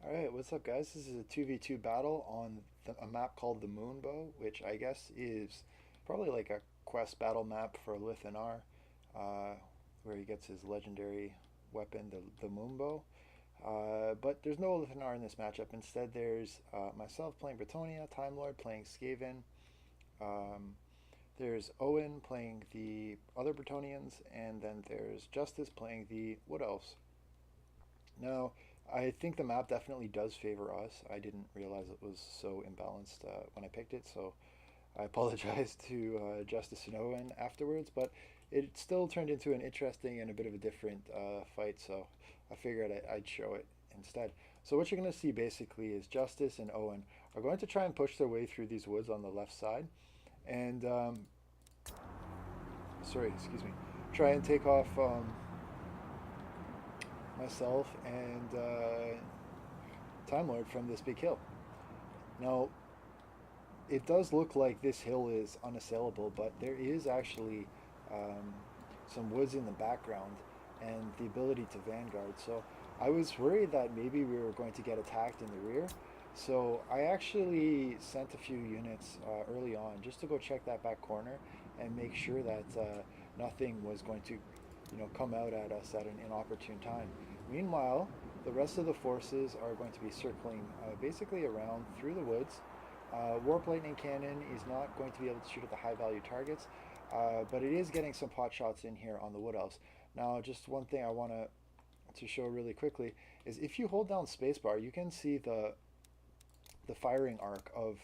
Alright, what's up guys? This is a 2v2 battle on a map called the Moonbow, which I guess is probably like a quest battle map for Lithanar, where he gets his legendary weapon, the Moonbow. But there's no Lithanar in this matchup. Instead, there's myself playing Bretonia, Time Lord playing Skaven. Um, there's Owen playing the other Bretonians, and then there's Justice playing the Wood Elves. Now, I think the map definitely does favor us. I didn't realize it was so imbalanced when I picked it, so I apologize to Justice and Owen afterwards, but it still turned into an interesting and a bit of a different fight, so I figured I'd show it instead. So what you're going to see basically is Justice and Owen are going to try and push their way through these woods on the left side, and sorry, excuse me, try and take off myself and Time Lord from this big hill. Now, it does look like this hill is unassailable, but there is actually um, some woods in the background and the ability to vanguard. So I was worried that maybe we were going to get attacked in the rear. So I actually sent a few units early on just to go check that back corner and make sure that nothing was going to, come out at us at an inopportune time. Meanwhile, the rest of the forces are going to be circling basically around through the woods. Warp Lightning Cannon is not going to be able to shoot at the high value targets, but it is getting some pot shots in here on the Wood Elves. Now, just one thing I want to show really quickly is if you hold down spacebar, you can see the firing arc of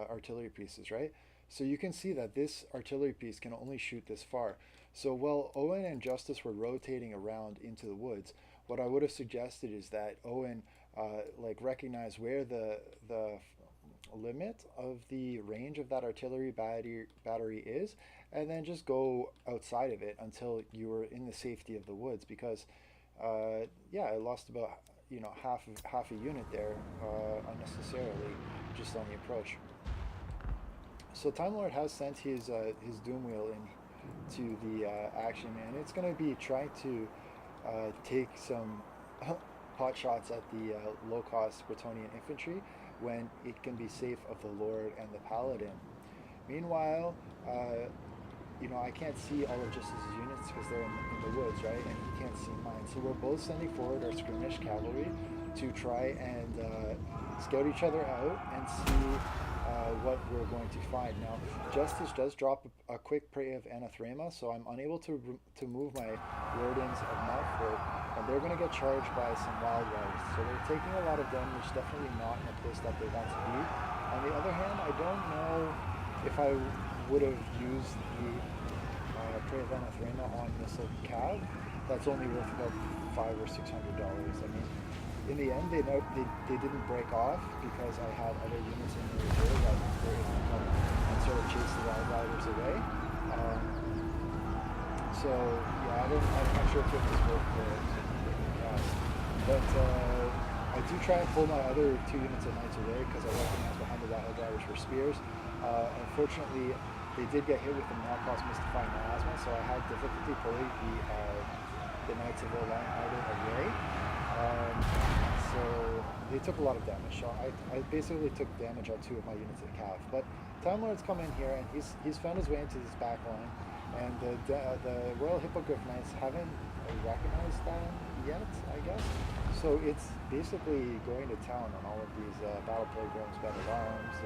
artillery pieces, right? So you can see that this artillery piece can only shoot this far. So while Owen and Justice were rotating around into the woods, what I would have suggested is that Owen like recognize where the limit of the range of that artillery battery is, and then just go outside of it until you were in the safety of the woods. Because yeah, I lost about half a unit there unnecessarily just on the approach. So Time Lord has sent his Doom Wheel in to the action, and it's going to be trying to take some pot shots at the low-cost Bretonian infantry when it can be safe of the Lord and the Paladin. Meanwhile, I can't see all of Justice's units because they're in the woods, right? And he can't see mine. So we're both sending forward our skirmish cavalry to try and scout each other out and see what we're going to find. Now, Justice does drop a quick prey of Anathrema, so I'm unable to move my Wardens of Malford, and they're going to get charged by some Wild Riders. So they're taking a lot of damage, definitely not in a place that they want to be. On the other hand, I don't know if I would have used the prey of Anathrema on Missile Cav. That's only worth about $500 or $600. I mean, in the end, they didn't break off because I had other units in the reserve that were able to come and sort of chase the Wild Riders away. So yeah, I'm not sure if it was worth the cast. But I do try and pull my other two units of Knights away because I recognize behind the Wild Riders were spears. Unfortunately, they did get hit with the Malko's Mystifying Miasma, so I had difficulty pulling the Knights of the Lionhearted away. So they took a lot of damage. So I basically took damage on two of my units of Cav. But Time Lord's come in here and he's found his way into this back line, and the Royal Hippogriff Knights haven't recognized that yet, I guess. So it's basically going to town on all of these battle playgrounds, battle arms.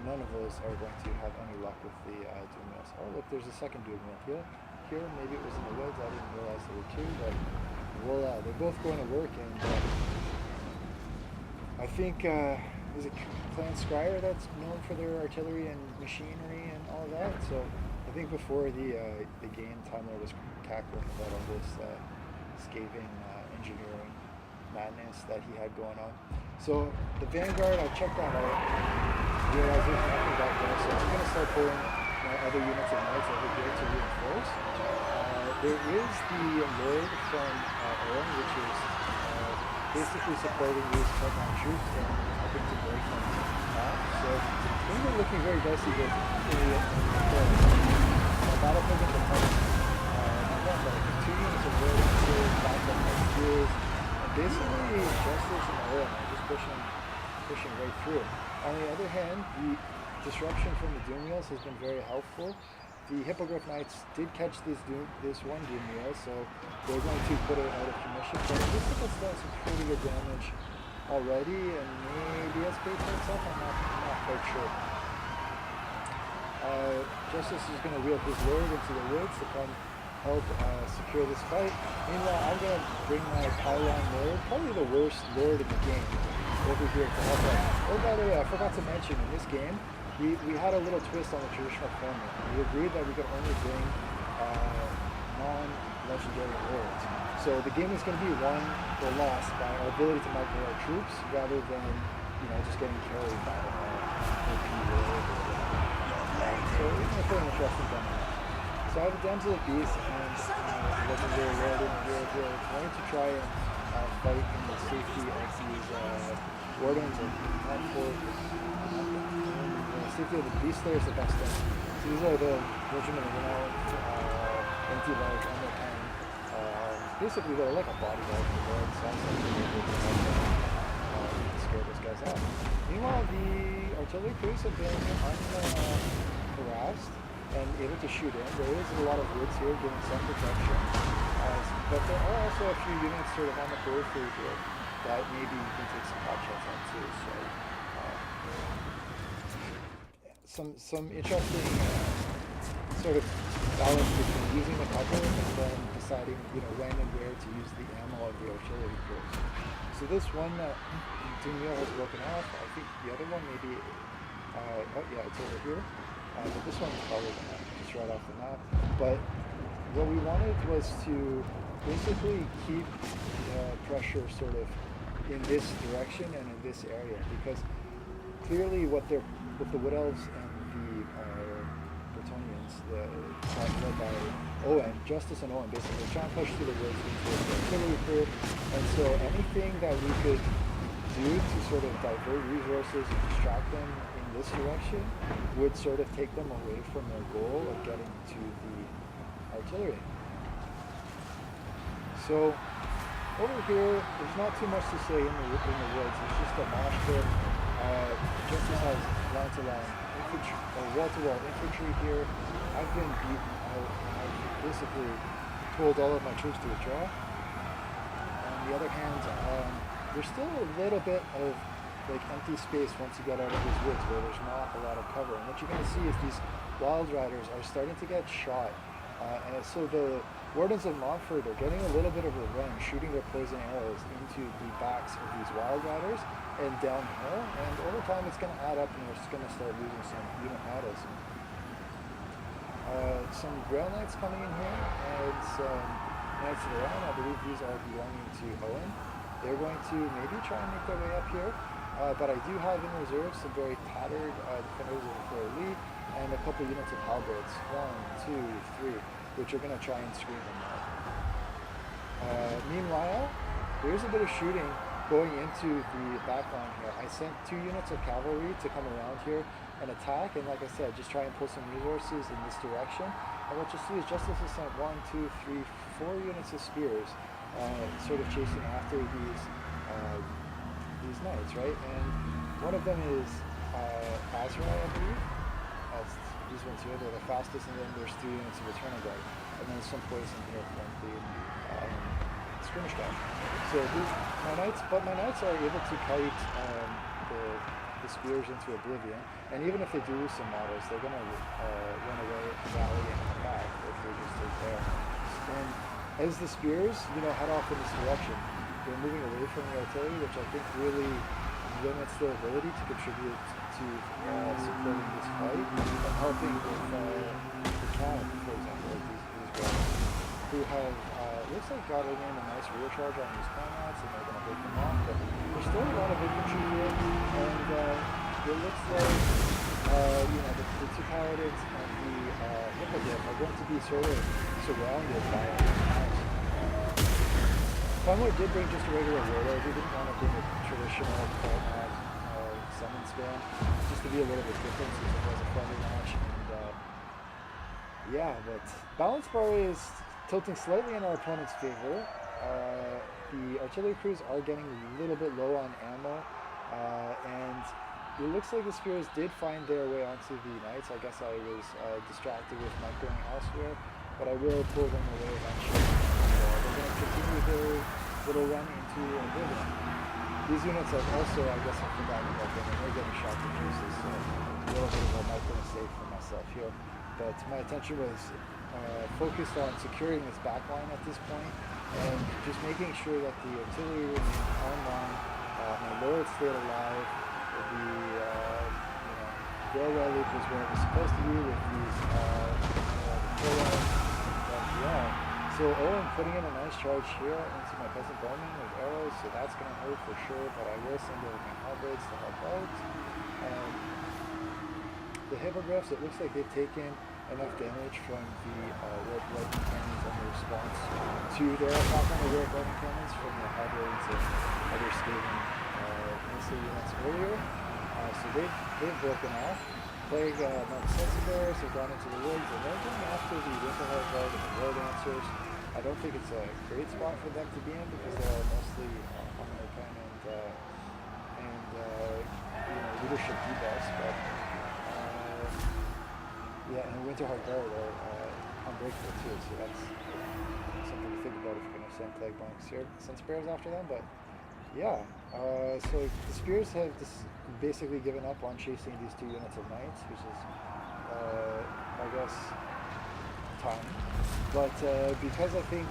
None of those are going to have any luck with the Doom Wheels. Oh look, there's a second Doom Wheel here. Maybe it was in the woods. I didn't realize there were two, but well, they're both going to work, and I think is it Clan Scryer that's known for their artillery and machinery and all that. So I think before the game, Time Lord was cackling about all this scathing engineering madness that he had going on. So the Vanguard, I checked that out. Realized there's nothing back there, so I'm going to start pulling my other units of Knights over here to reinforce. There is the Lord from Owen, which is basically supporting these frontline troops and helping to break them off. So things are looking very dicey with the battle for the Department. Two units of Lord back up my skills, and basically Justice and Owen are just pushing right through. On the other hand, the disruption from the Doom Wheels has been very helpful. The Hippogriff Knights did catch this one Doom Wheel, so they're going to put it out of commission. But it looks like it's done some pretty good damage already, and maybe it's paid for itself. I'm not quite sure. Justice is going to wheel his lord into the woods to come help secure this fight. Meanwhile, I'm going to bring my pylon lord, probably the worst lord in the game, over here to help out. Oh, by the way, I forgot to mention, in this game, we had a little twist on the traditional formula. We agreed that we could only bring non-legendary lords. So the game is going to be won or lost by our ability to micro our troops, rather than, just getting carried by OP lord. So it's going to put an interesting dynamic. So I have a Damsel of Beast and legendary lord in here. We're going to try and fight in the safety of these wardens and not for safety of the beast there is the best thing. So these are the regiment of renowned anti-large armor pen. Basically they're like a bodyguard for the lord, so I'm going to scare those guys out. Meanwhile, the artillery crews have been harassed and able to shoot in. There is a lot of woods here giving some protection, but there are also a few units sort of on the periphery here that maybe you can take some pot shots on too. So some interesting sort of balance between using the cover and then deciding when and where to use the ammo of the artillery crews. So this one Doom Wheel has broken off. I think the other one maybe oh yeah, it's over here. But this one's probably just right off the map. But what we wanted was to basically keep pressure sort of in this direction and in this area, because clearly what the Wood Elves and the Bretonnians, led by Owen, Justice and Owen, basically trying to push through the woods into the artillery crew, and so anything that we could do to sort of divert resources and distract them in this direction would sort of take them away from their goal of getting to the artillery. So over here, there's not too much to say in the woods. It's just a mosh pit. Justice has line-to-line infantry, or wall-to-wall infantry here. I've been beaten. I've basically told all of my troops to withdraw. On the other hand, there's still a little bit of empty space once you get out of these woods where there's not a lot of cover. And what you're going to see is these wild riders are starting to get shot. And so the Wardens of Montfort are getting a little bit of revenge, shooting their poison arrows into the backs of these wild riders and downhill. And over time it's going to add up and we're just going to start losing some unit battles. Some Grail Knights coming in here, and some Knights of the Round. I believe these are belonging to Owen. They're going to maybe try and make their way up here. But I do have in reserve some very tattered defenders of the Fleur Lee and a couple units of halberds, 1, 2, 3, which are going to try and screen them out. Meanwhile, there's a bit of shooting going into the back line here. I sent 2 units of cavalry to come around here and attack, and like I said, just try and pull some resources in this direction. And what you'll see is Justice has sent 1, 2, 3, 4 units of spears, sort of chasing after these knights, right? And one of them is Azrai, I believe. These ones here, they're the fastest, and then there's 3 units of Eternal Guard, and then some poison here from the skirmish guy. So my knights are able to kite the spears into oblivion, and even if they do lose some models, they're going to run away, rally, and come back if they just stay there. And as the spears, head off in this direction, they're moving away from the artillery, which I think really limits their ability to contribute to supporting this fight and helping with the cannon, for example, like these guys who have looks like got in a nice rear charge on these comrades, and they're going to break them off. But there's still a lot of infantry here, and it looks like the 2 paladins and the hippogriff are going to be sort of surrounded by knights. Funlord did bring just a regular warlord. He didn't want to bring a traditional format summon spam, just to be a little bit different since it was a friendly match. And but balance bar is tilting slightly in our opponent's favor. the artillery crews are getting a little bit low on ammo, and it looks like the spears did find their way onto the knights. I guess I was distracted with my going elsewhere, but I will pull them away eventually. They're going to continue their little run into oblivion. These units have also, I guess, I've forgotten about them, and they're getting shot to pieces, so a little bit of a micro mistake for myself here. But my attention was focused on securing this back line at this point, and just making sure that the artillery remained online, my lord stayed alive, the railway loop was where it was supposed to be with these so Owen putting in a nice charge here into my peasant bowman with arrows, so that's going to hurt for sure, but I will send over my halberds to help out. The hippogriffs, it looks like they've taken enough damage from the rope lightning cannons in response to their attack on the rope lightning cannons from the halberds and other scaling missile units earlier. So they've broken off. Plague Sensibears have gone into the woods, and they're going after the Winterheart Guard and the War Dancers. I don't think it's a great spot for them to be in because they are mostly Hammer Pen and leadership debuffs, but yeah, and Winterheart Guard are unbreakable too, so that's something to think about if you're going to send Plague Sensibears after them, but yeah, so the Spears have basically given up on chasing these two units of knights, which is, I guess, time. But because I think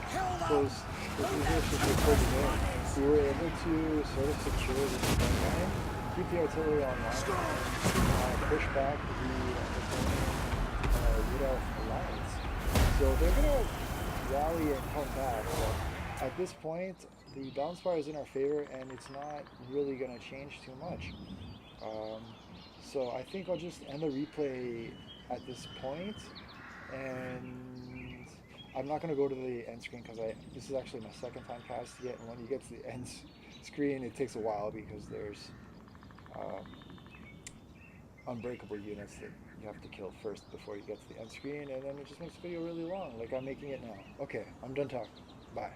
those resources were pulled in, we were able to sort of secure this front line, keep the artillery online, and push back the Rudolph Alliance. So they're going to rally and come back. But at this point, the balance bar is in our favor, and it's not really going to change too much. So I think I'll just end the replay at this point, and I'm not going to go to the end screen because this is actually my second time casting it, and when you get to the end screen, it takes a while because there's unbreakable units that you have to kill first before you get to the end screen, and then it just makes the video really long, like I'm making it now. Okay, I'm done talking. Bye.